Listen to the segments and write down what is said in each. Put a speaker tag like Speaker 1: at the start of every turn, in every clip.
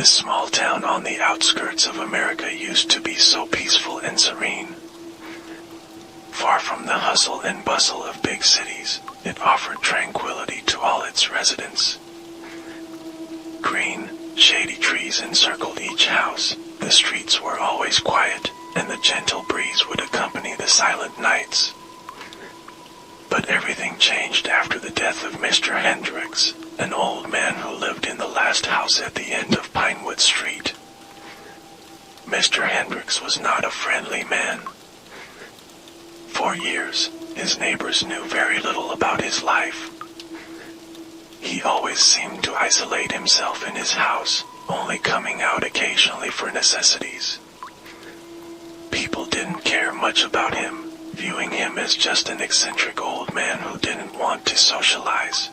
Speaker 1: This small town on the outskirts of America used to be so peaceful and serene. Far from the hustle and bustle of big cities, it offered tranquility to all its residents. Green, shady trees encircled each house, the streets were always quiet, and the gentle breeze would accompany the silent nights. But everything changed after the death of Mr. Hendricks, an old man who lived in the last house at the end of Pinewood Street. Mr. Hendricks was not a friendly man. For years, his neighbors knew very little about his life. He always seemed to isolate himself in his house, only coming out occasionally for necessities. People didn't care much about him, viewing him as just an eccentric old man who didn't want to socialize.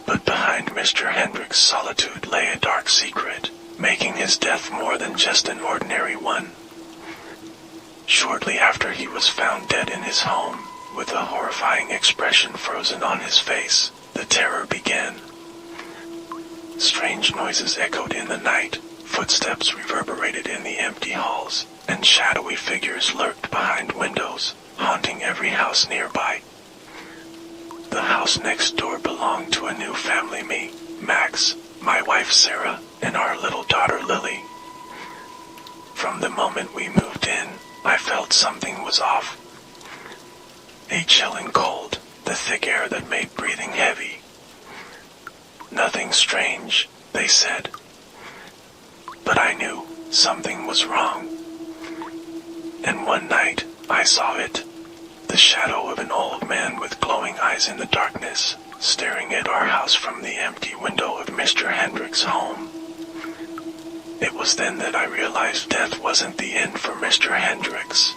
Speaker 1: But behind Mr. Hendricks' solitude lay a dark secret, making his death more than just an ordinary one. Shortly after he was found dead in his home, with a horrifying expression frozen on his face, the terror began. Strange noises echoed in the night, footsteps reverberated in the empty halls, and shadowy figures lurked behind windows, haunting every house nearby. The house next door belonged to a new family, me, Max, my wife Sarah, and our little daughter Lily. From the moment we moved in, I felt something was off. A chilling cold, the thick air that made breathing heavy. Nothing strange, they said. But I knew something was wrong. And one night, I saw it. The shadow of an old man with glowing eyes in the darkness, staring at our house from the empty window of Mr. Hendricks' home. It was then that I realized death wasn't the end for Mr. Hendricks.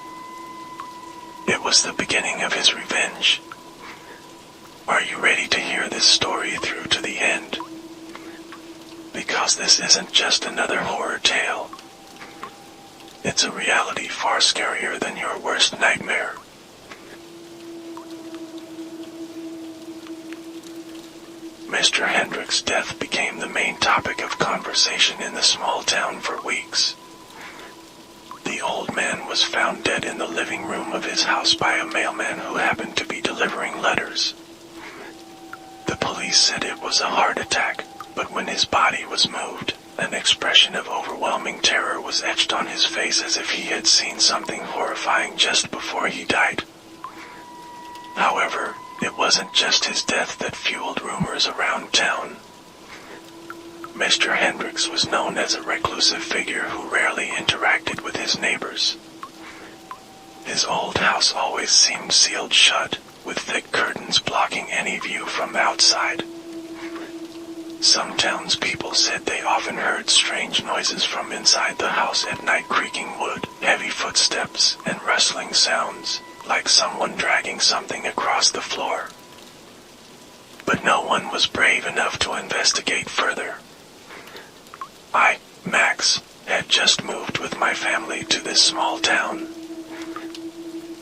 Speaker 1: It was the beginning of his revenge. Are you ready to hear this story through to the end? Because this isn't just another horror tale. It's a reality far scarier than your worst nightmare. Mr. Hendricks' death became the main topic of conversation in the small town for weeks. The old man was found dead in the living room of his house by a mailman who happened to be delivering letters. The police said it was a heart attack, but when his body was moved, an expression of overwhelming terror was etched on his face as if he had seen something horrifying just before he died. However, it wasn't just his death that fueled rumors around town. Mr. Hendricks was known as a reclusive figure who rarely interacted with his neighbors. His old house always seemed sealed shut, with thick curtains blocking any view from outside. Some townspeople said they often heard strange noises from inside the house at night, creaking wood, heavy footsteps, and rustling sounds, like someone dragging something across the floor. But no one was brave enough to investigate further. I, Max, had just moved with my family to this small town.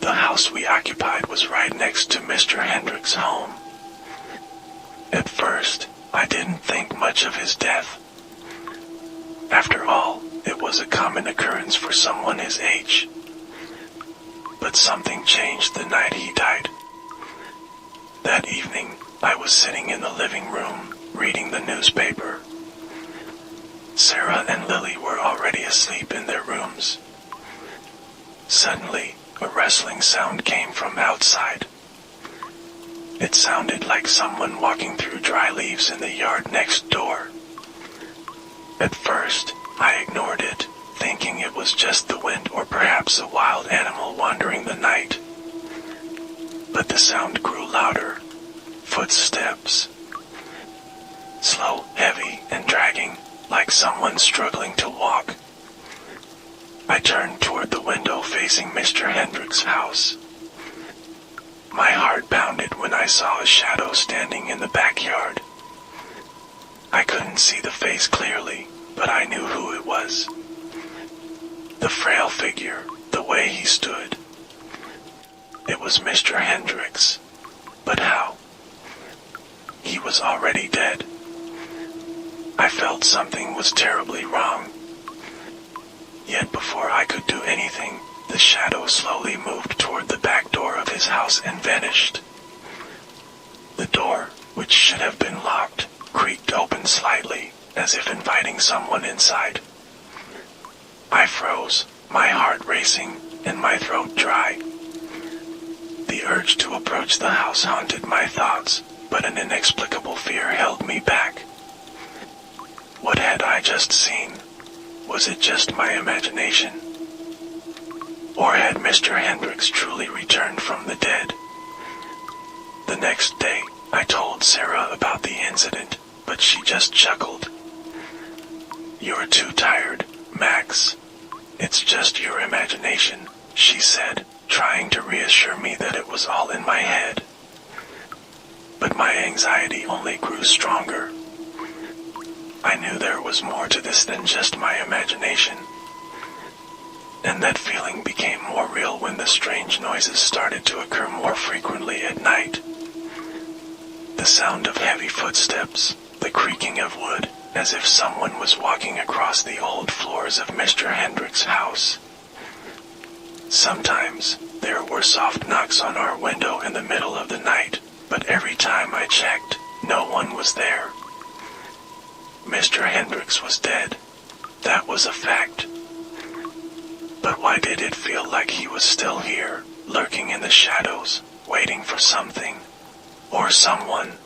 Speaker 1: The house we occupied was right next to Mr. Hendricks' home. At first, I didn't think much of his death. After all, it was a common occurrence for someone his age. But something changed the night he died. That evening, I was sitting in the living room, reading the newspaper. Sarah and Lily were already asleep in their rooms. Suddenly, a rustling sound came from outside. It sounded like someone walking through dry leaves in the yard next door. At first, I ignored it, thinking it was just the wind or perhaps a wild animal wandering the night. But the sound grew louder. Footsteps. Slow, heavy, and dragging, like someone struggling to walk. I turned toward the window facing Mr. Hendricks' house. My heart pounded when I saw a shadow standing in the backyard. I couldn't see the face clearly, but I knew who it was. The frail figure, the way he stood. It was Mr. Hendricks. But how? He was already dead. I felt something was terribly wrong. Yet before I could do anything, the shadow slowly moved toward the back door of his house and vanished. The door, which should have been locked, creaked open slightly, as if inviting someone inside. I froze, my heart racing, and my throat dry. The urge to approach the house haunted my thoughts, but an inexplicable fear held me back. What had I just seen? Was it just my imagination? Or had Mr. Hendricks truly returned from the dead? The next day, I told Sarah about the incident, but she just chuckled. "You're too tired, Max. It's just your imagination," she said, trying to reassure me that it was all in my head. But my anxiety only grew stronger. I knew there was more to this than just my imagination. And that feeling became more real when the strange noises started to occur more frequently at night. The sound of heavy footsteps, the creaking of wood, as if someone was walking across the old floors of Mr. Hendricks' house. Sometimes, there were soft knocks on our window in the middle of the night, but every time I checked, no one was there. Mr. Hendricks was dead. That was a fact. But why did it feel like he was still here, lurking in the shadows, waiting for something, or someone?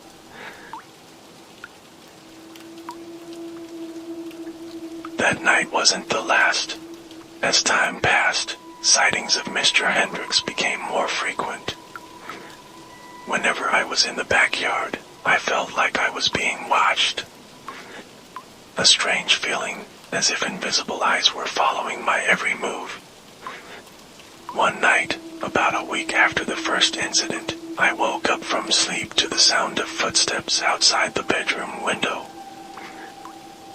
Speaker 1: That night wasn't the last. As time passed, sightings of Mr. Hendricks became more frequent. Whenever I was in the backyard, I felt like I was being watched. A strange feeling, as if invisible eyes were following my every move. One night, about a week after the first incident, I woke up from sleep to the sound of footsteps outside the bedroom window.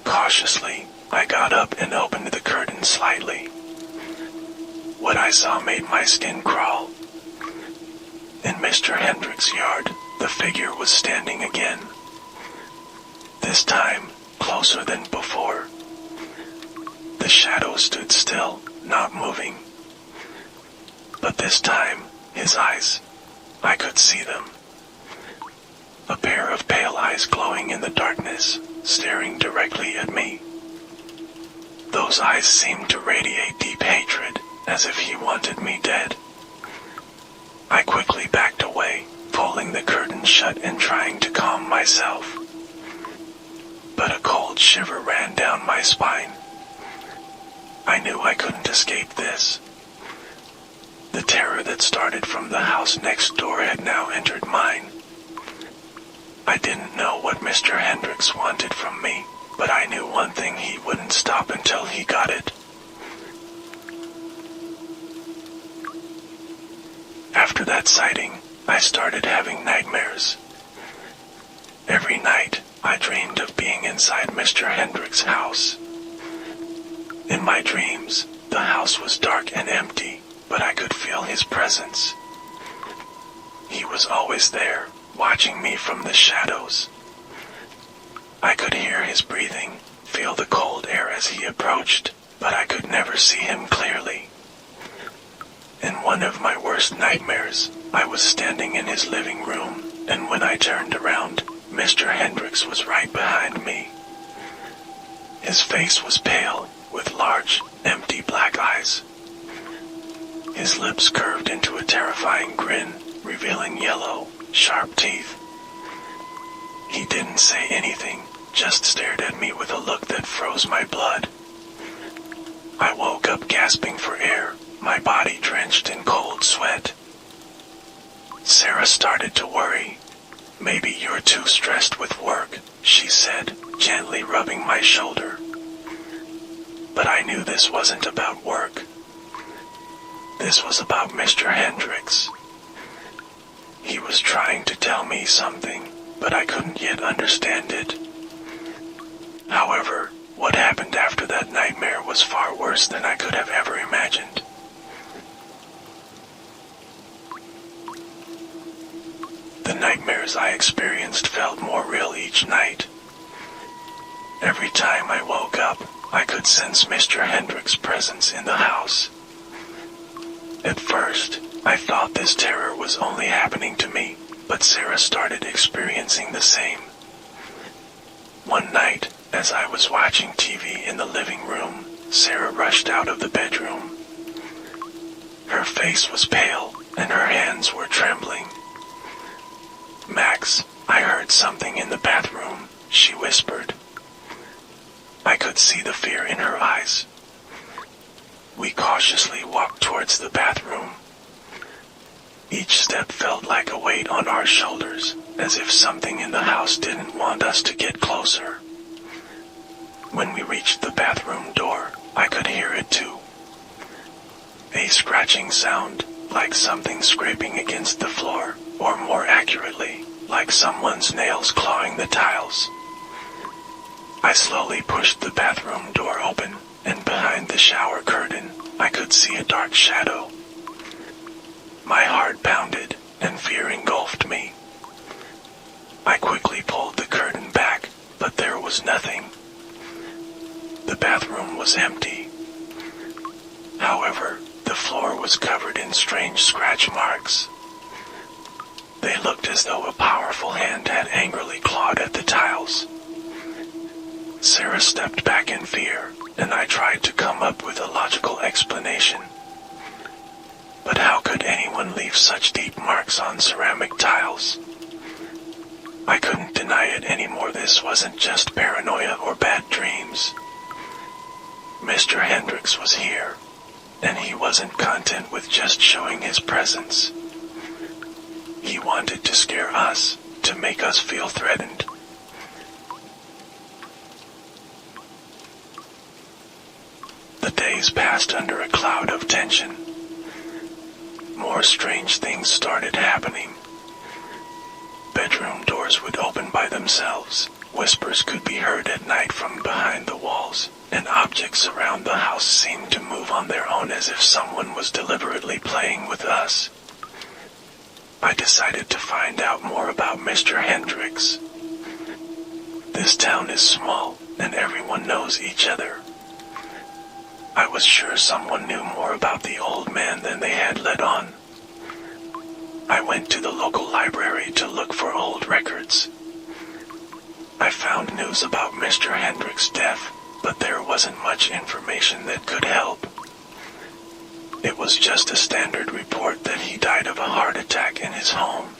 Speaker 1: Cautiously, I got up and opened the curtain slightly. What I saw made my skin crawl. In Mr. Hendricks' yard, the figure was standing again. This time, closer than before. The shadow stood still, not moving. But this time, his eyes, I could see them. A pair of pale eyes glowing in the darkness, staring directly at me. Those eyes seemed to radiate deep hatred, as if he wanted me dead. I quickly backed away, pulling the curtain shut and trying to calm myself. But a cold shiver ran down my spine. I knew I couldn't escape this. The terror that started from the house next door had now entered mine. I didn't know what Mr. Hendricks wanted from me, but I knew one thing: he wouldn't stop until he got it. After that sighting, I started having nightmares. Every night, I dreamed of being inside Mr. Hendricks' house. In my dreams, the house was dark and empty, but I could feel his presence. He was always there, watching me from the shadows. I could hear his breathing, feel the cold air as he approached, but I could never see him clearly. In one of my worst nightmares, I was standing in his living room, and when I turned around, Mr. Hendricks was right behind me. His face was pale, with large, empty black eyes. His lips curved into a terrifying grin, revealing yellow, sharp teeth. He didn't say anything, just stared at me with a look that froze my blood. I woke up gasping for air, my body drenched in cold sweat. Sarah started to worry. "Maybe you're too stressed with work," she said, gently rubbing my shoulder. But I knew this wasn't about work. This was about Mr. Hendricks. He was trying to tell me something, but I couldn't yet understand it. However, what happened after that nightmare was far worse than I could have ever imagined. The nightmares I experienced felt more real each night. Every time I woke up, I could sense Mr. Hendricks' presence in the house. At first, I thought this terror was only happening to me, but Sarah started experiencing the same. One night, as I was watching TV in the living room, Sarah rushed out of the bedroom. Her face was pale, and her hands were trembling. "Max, I heard something in the bathroom," she whispered. I could see the fear in her eyes. We cautiously walked towards the bathroom. Each step felt like a weight on our shoulders, as if something in the house didn't want us to get closer. When we reached the bathroom door, I could hear it too. A scratching sound, like something scraping against the floor, or more accurately, like someone's nails clawing the tiles. I slowly pushed the bathroom door open, and behind the shower curtain, I could see a dark shadow. My heart pounded, and fear engulfed me. I quickly pulled the curtain back, but there was nothing. The bathroom was empty. However, the floor was covered in strange scratch marks. They looked as though a powerful hand had angrily clawed at the tiles. Sarah stepped back in fear, and I tried to come up with a logical explanation. But how could anyone leave such deep marks on ceramic tiles? I couldn't deny it anymore. This wasn't just paranoia or bad dreams. Mr. Hendricks was here, and he wasn't content with just showing his presence. He wanted to scare us, to make us feel threatened. The days passed under a cloud of tension. More strange things started happening. Bedroom doors would open by themselves, whispers could be heard at night from behind the walls, and objects around the house seemed to move on their own as if someone was deliberately playing with us. I decided to find out more about Mr. Hendricks. This town is small, and everyone knows each other. I was sure someone knew more about the old man than they had let on. I went to the local library to look for old records. I found news about Mr. Hendricks' death, but there wasn't much information that could help. It was just a standard report that he died of a heart attack in his home.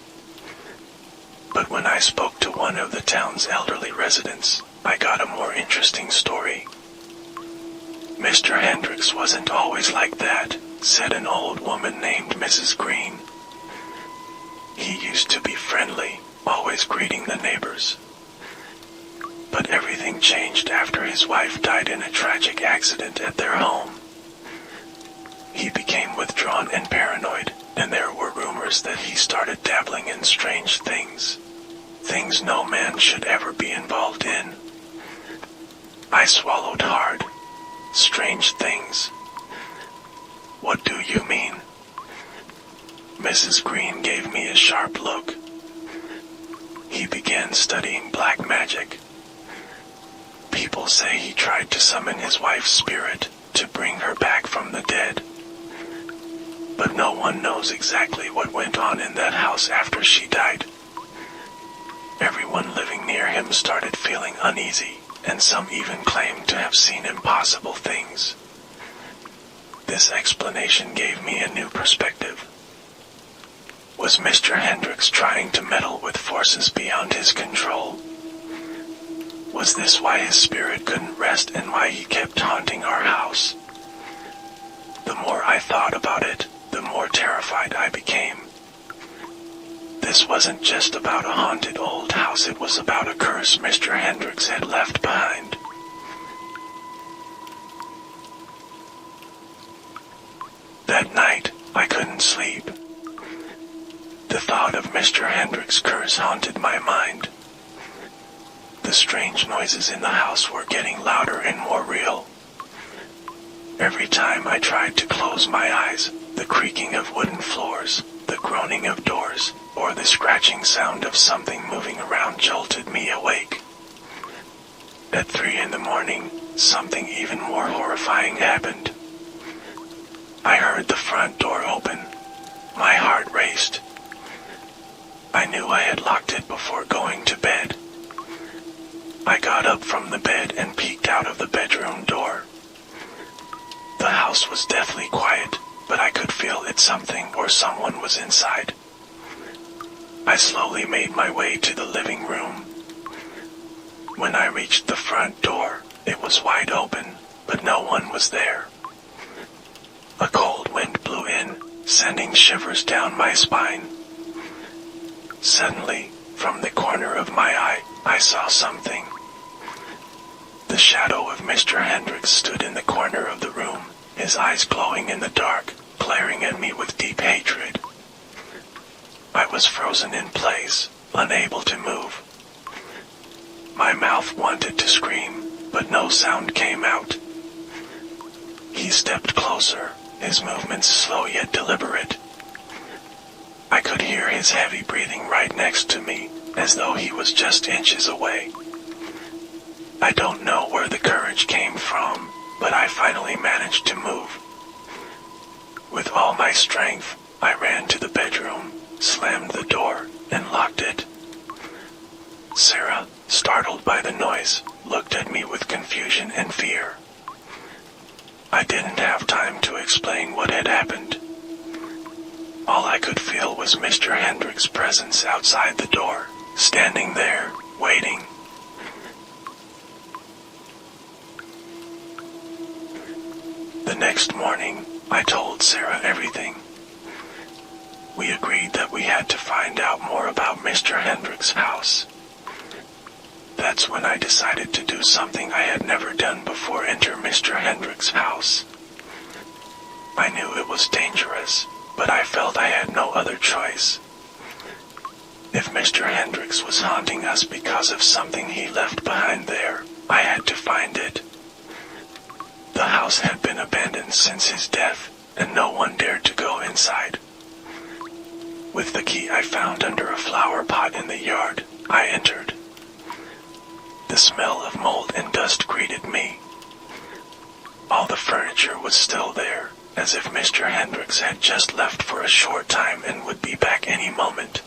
Speaker 1: But when I spoke to one of the town's elderly residents, I got a more interesting story. "Mr. Hendricks wasn't always like that," said an old woman named Mrs. Green. "He used to be friendly, always greeting the neighbors. But everything changed after his wife died in a tragic accident at their home. He became withdrawn and paranoid, and there were rumors that he started dabbling in strange things. Things no man should ever be involved in." I swallowed hard. "Strange things? What do you mean?" Mrs. Green gave me a sharp look. "He began studying black magic. People say he tried to summon his wife's spirit, to bring her back from the dead. But no one knows exactly what went on in that house after she died. Everyone living near him started feeling uneasy, and some even claimed to have seen impossible things. This explanation gave me a new perspective. Was Mr. Hendricks trying to meddle with forces beyond his control? Was this why his spirit couldn't rest and why he kept haunting our house? The more I thought about it, the more terrified I became. This wasn't just about a haunted old house, it was about a curse Mr. Hendricks had left behind. That night, I couldn't sleep. The thought of Mr. Hendricks' curse haunted my mind. The strange noises in the house were getting louder and more real. Every time I tried to close my eyes, the creaking of wooden floors, the groaning of doors, or the scratching sound of something moving around jolted me awake. At 3 in the morning, something even more horrifying happened. I heard the front door open. My heart raced. I knew I had locked it before going to bed. I got up from the bed and peeked out of the bedroom door. The house was deathly quiet, but I could feel that something or someone was inside. I slowly made my way to the living room. When I reached the front door, it was wide open, but no one was there. A cold wind blew in, sending shivers down my spine. Suddenly, from the corner of my eye, I saw something. The shadow of Mr. Hendricks stood in the corner of the room, his eyes glowing in the dark, glaring at me with deep hatred. I was frozen in place, unable to move. My mouth wanted to scream, but no sound came out. He stepped closer, his movements slow yet deliberate. I could hear his heavy breathing right next to me, as though he was just inches away. I don't know where the courage came from, but I finally managed to move. With all my strength, I ran to the bedroom, slammed the door, and locked it. Sarah, startled by the noise, looked at me with confusion and fear. I didn't have time to explain what had happened. All I could feel was Mr. Hendricks' presence outside the door, standing there, waiting. The next morning, I told Sarah everything. We agreed that we had to find out more about Mr. Hendricks' house. That's when I decided to do something I had never done before: enter Mr. Hendricks' house. I knew it was dangerous, but I felt I had no other choice. If Mr. Hendricks was haunting us because of something he left behind there, I had to find it. The house had been abandoned since his death, and no one dared to go inside. With the key I found under a flower pot in the yard, I entered. The smell of mold and dust greeted me. All the furniture was still there, as if Mr. Hendricks had just left for a short time and would be back any moment.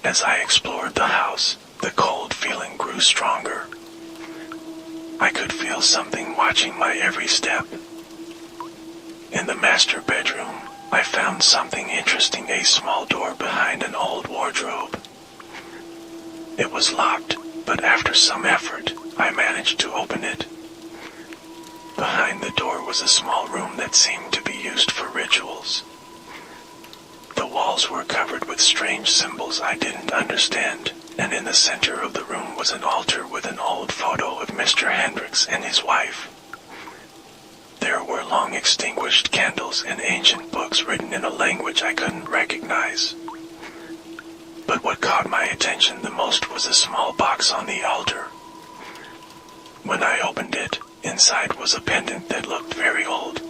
Speaker 1: As I explored the house, the cold feeling grew stronger. I could feel something watching my every step. In the master bedroom, I found something interesting: a small door behind an old wardrobe. It was locked, but after some effort, I managed to open it. Behind the door was a small room that seemed to be used for rituals. The walls were covered with strange symbols I didn't understand, and in the center of the room was an altar with an old photo of Mr. Hendricks and his wife. There were long extinguished candles and ancient books written in a language I couldn't recognize. But what caught my attention the most was a small box on the altar. When I opened it, inside was a pendant that looked very old.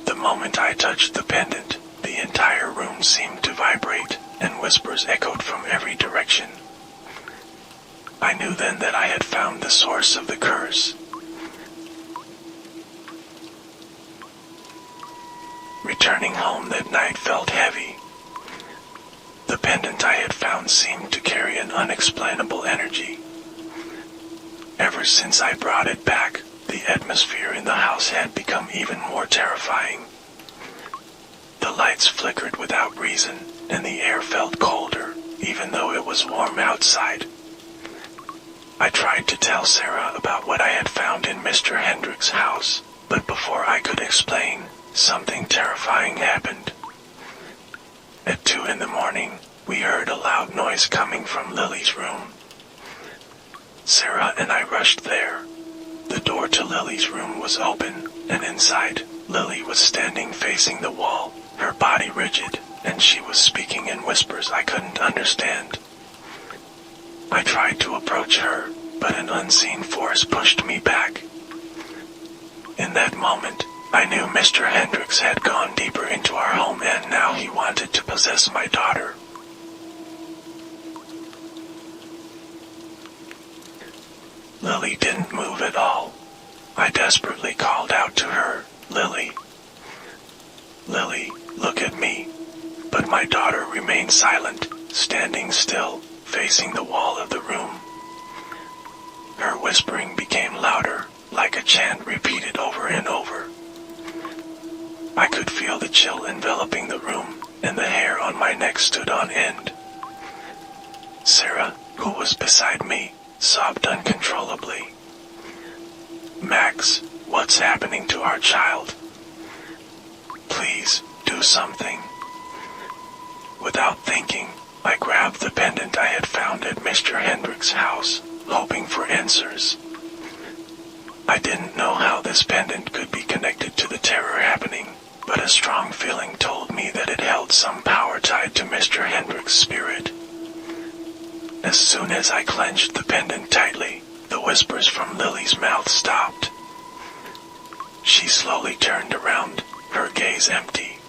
Speaker 1: The moment I touched the pendant, the entire room seemed to vibrate, and whispers echoed from every direction. I knew then that I had found the source of the curse. Returning home that night felt heavy. The pendant I had found seemed to carry an unexplainable energy. Ever since I brought it back, the atmosphere in the house had become even more terrifying. The lights flickered without reason, and the air felt colder, even though it was warm outside. I tried to tell Sarah about what I had found in Mr. Hendricks' house, but before I could explain, something terrifying happened. At 2 in the morning, we heard a loud noise coming from Lily's room. Sarah and I rushed there. The door to Lily's room was open, and inside, Lily was standing facing the wall, her body rigid, and she was speaking in whispers I couldn't understand. I tried to approach her, but an unseen force pushed me back. In that moment, I knew Mr. Hendricks had gone deeper into our home, and now he wanted to possess my daughter. Lily didn't move at all. I desperately called out to her, "Lily, Lily, look at me." But my daughter remained silent, standing still, facing the wall of the room. Her whispering became louder, like a chant repeated over and over. I could feel the chill enveloping the room, and the hair on my neck stood on end. Sarah, who was beside me, sobbed uncontrollably. "Max, what's happening to our child? Please, do something." Without thinking, I grabbed the pendant I had found at Mr. Hendricks' house, hoping for answers. I didn't know how this pendant could be connected to the terror happening, but a strong feeling told me that it held some power tied to Mr. Hendricks' spirit. As soon as I clenched the pendant tightly, the whispers from Lily's mouth stopped. She slowly turned around, her gaze empty.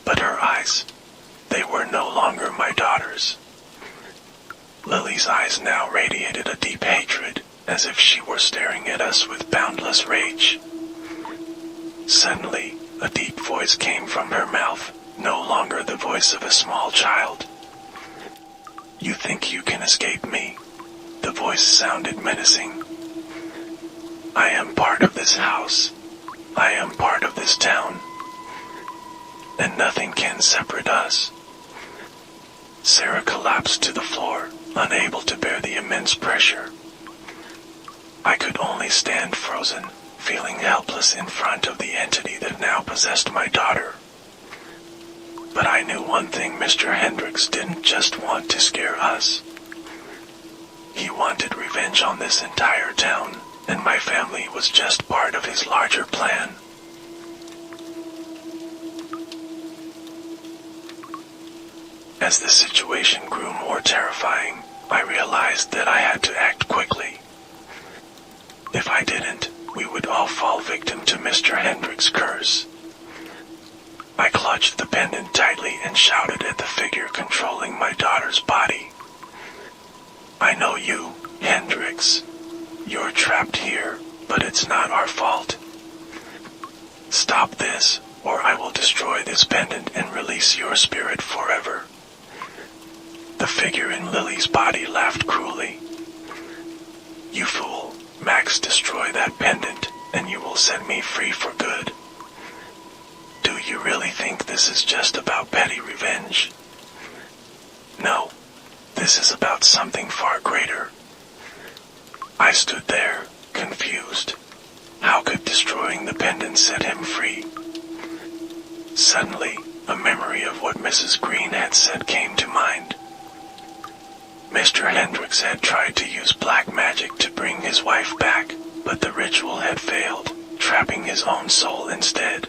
Speaker 1: But her eyes, they were no longer my daughter's. Lily's eyes now radiated a deep hatred, as if she were staring at us with boundless rage. Suddenly, a deep voice came from her mouth, no longer the voice of a small child. "You think you can escape me?" The voice sounded menacing. "I am part of this house. I am part of this town. And nothing can separate us." Sarah collapsed to the floor, unable to bear the immense pressure. I could only stand frozen, feeling helpless in front of the entity that now possessed my daughter. But I knew one thing: Mr. Hendricks didn't just want to scare us. He wanted revenge on this entire town, and my family was just part of his larger plan. As the situation grew more terrifying, I realized that I had to act quickly. If I didn't, we would all fall victim to Mr. Hendricks' curse. I clutched the pendant tightly and shouted at the figure controlling my daughter's body. "I know you, Hendricks. You're trapped here, but it's not our fault. Stop this, or I will destroy this pendant and release your spirit forever." The figure in Lily's body laughed cruelly. "You fool, Max, destroy that pendant, and you will set me free for good. Do you really think this is just about petty revenge? No, this is about something far greater." I stood there, confused. How could destroying the pendant set him free? Suddenly, a memory of what Mrs. Green had said came to mind. Mr. Hendricks had tried to use black magic to bring his wife back, but the ritual had failed, trapping his own soul instead.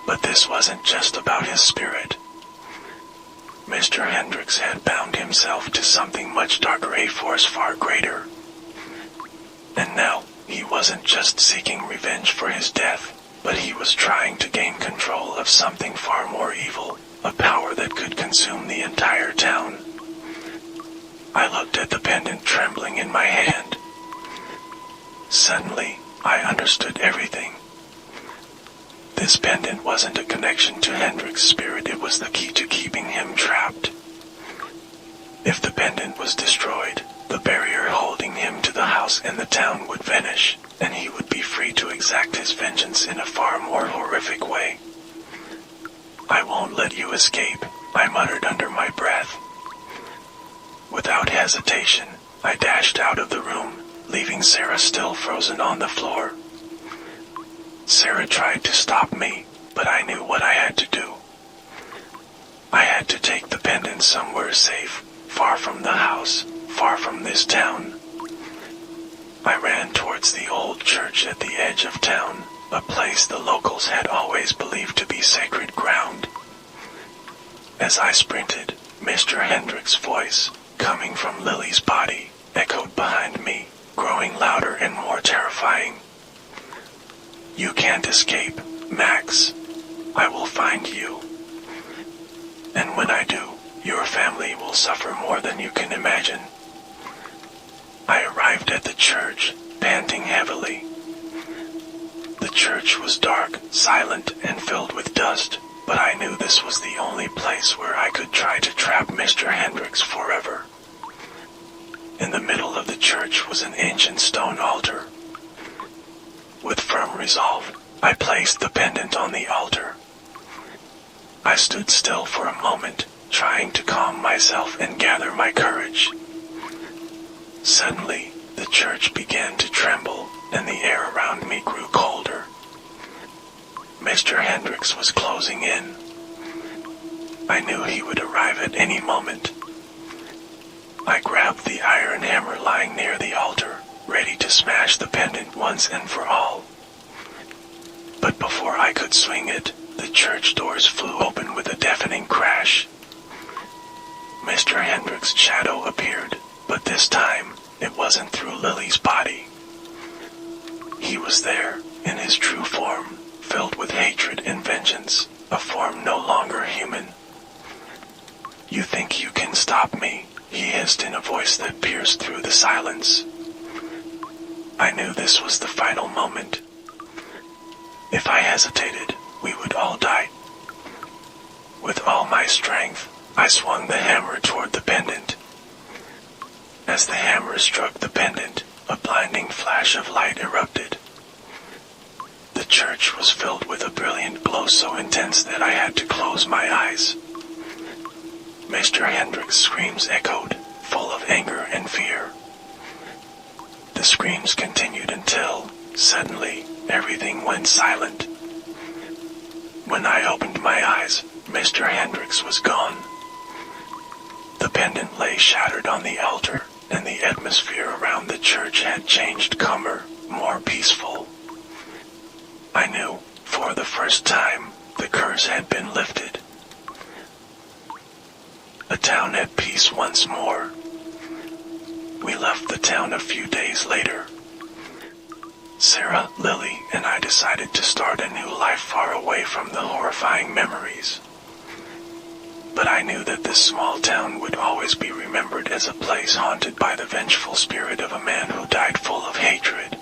Speaker 1: But this wasn't just about his spirit. Mr. Hendricks had bound himself to something much darker, a force far greater. And now, he wasn't just seeking revenge for his death, but he was trying to gain control of something far more evil, a power that could consume the entire town. I looked at the pendant trembling in my hand. Suddenly, I understood everything. This pendant wasn't a connection to Hendricks' spirit, it was the key to keeping him trapped. If the pendant was destroyed, the barrier holding him to the house and the town would vanish, and he would be free to exact his vengeance in a far more horrific way. "I won't let you escape," I muttered under my breath. Without hesitation, I dashed out of the room, leaving Sarah still frozen on the floor. Sarah tried to stop me, but I knew what I had to do. I had to take the pendant somewhere safe, far from the house, far from this town. I ran towards the old church at the edge of town, a place the locals had always believed to be sacred ground. As I sprinted, Mr. Hendricks' voice, coming from Lily's body, echoed behind me, growing louder and more terrifying. "You can't escape, Max. I will find you. And when I do, your family will suffer more than you can imagine." I arrived at the church, panting heavily. The church was dark, silent, and filled with dust, but I knew this was the only place where I could try to trap Mr. Hendricks forever. In the middle of the church was an ancient stone altar. With firm resolve, I placed the pendant on the altar. I stood still for a moment, trying to calm myself and gather my courage. Suddenly, the church began to tremble, and the air around me grew colder. Mr. Hendricks was closing in. I knew he would arrive at any moment. I grabbed the iron hammer lying near the altar, ready to smash the pendant once and for all. But before I could swing it, the church doors flew open with a deafening crash. Mr. Hendricks' shadow appeared, but this time, it wasn't through Lily's body. He was there, in his true form, filled with hatred and vengeance, a form no longer human. "You think you can stop me?" he hissed in a voice that pierced through the silence. I knew this was the final moment. If I hesitated, we would all die. With all my strength, I swung the hammer toward the pendant. As the hammer struck the pendant, a blinding flash of light erupted. The church was filled with a brilliant glow so intense that I had to close my eyes. Mr. Hendricks' screams echoed, full of anger and fear. The screams continued until, suddenly, everything went silent. When I opened my eyes, Mr. Hendricks was gone. The pendant lay shattered on the altar, and the atmosphere around the church had changed, calmer, more peaceful. I knew, for the first time, the curse had been lifted. A town at peace once more. We left the town a few days later. Sarah, Lily, and I decided to start a new life far away from the horrifying memories. But I knew that this small town would always be remembered as a place haunted by the vengeful spirit of a man who died full of hatred.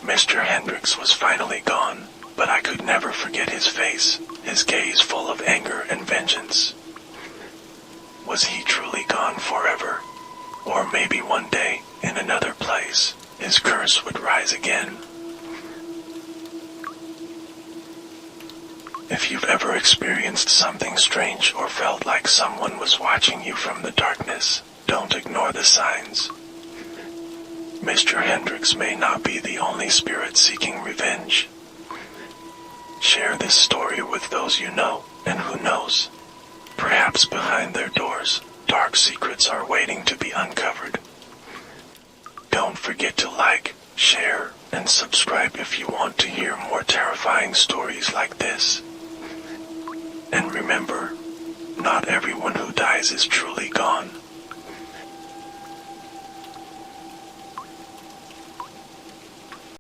Speaker 1: Mr. Hendricks was finally gone, but I could never forget his face, his gaze full of anger and vengeance. Was he truly gone forever? Or maybe one day, in another place, his curse would rise again. If you've ever experienced something strange or felt like someone was watching you from the darkness, don't ignore the signs. Mr. Hendricks may not be the only spirit seeking revenge. Share this story with those you know, and who knows, perhaps behind their doors, dark secrets are waiting to be uncovered. Don't forget to like, share, and subscribe if you want to hear more terrifying stories like this. And remember, not everyone who dies is truly gone.